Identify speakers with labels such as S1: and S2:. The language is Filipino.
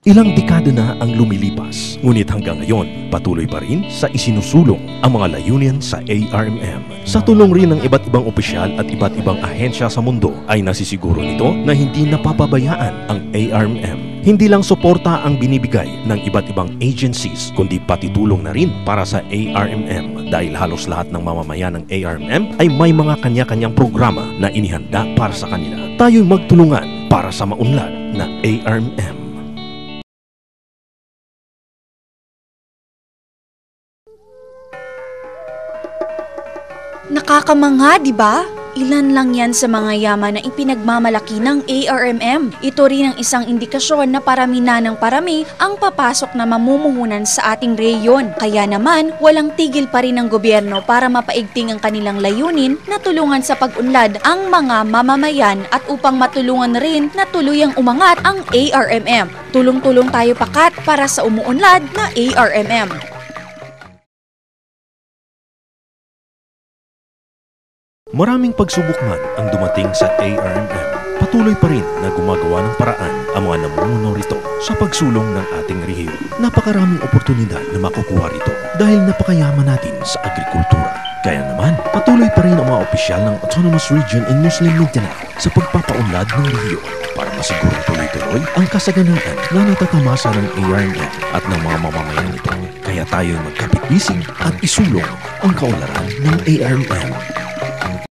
S1: Ilang dekada na ang lumilipas, ngunit hanggang ngayon, patuloy pa rin sa isinusulong ang mga layunin sa ARMM. Sa tulong rin ng iba't ibang opisyal at iba't ibang ahensya sa mundo, ay nasisiguro nito na hindi napapabayaan ang ARMM. Hindi lang suporta ang binibigay ng iba't ibang agencies, kundi pati tulong na rin para sa ARMM dahil halos lahat ng mamamayan ng ARMM ay may mga kanya-kanyang programa na inihanda para sa kanila. Tayo'y magtulungan para sa maunlad na ARMM.
S2: Nakakamangha, di ba? Ilan lang yan sa mga yaman na ipinagmamalaki ng ARMM. Ito rin ang isang indikasyon na parami na ng parami ang papasok na mamumuhunan sa ating rehiyon. Kaya naman, walang tigil pa rin ng gobyerno para mapaigting ang kanilang layunin na tulungan sa pag-unlad ang mga mamamayan at upang matulungan rin na tuluyang umangat ang ARMM. Tulong-tulong tayo pakat para sa umuunlad na ARMM.
S1: Maraming pagsubok man ang dumating sa ARMM, patuloy pa rin na gumagawa ng paraan ang mga namumuno rito sa pagsulong ng ating rehiyon. Napakaraming oportunidad na makukuha rito dahil napakayaman natin sa agrikultura. Kaya naman, patuloy pa rin ang mga opisyal ng Autonomous Region in Muslim Mindanao sa pagpapaunlad ng rehiyon para masigurong tuloy-tuloy ang kasaganaan na natatamasa ng ARMM at ng mga mamamayan nito. Kaya tayo'y magkapit-bisig at isulong ang kaunlaran ng ARMM.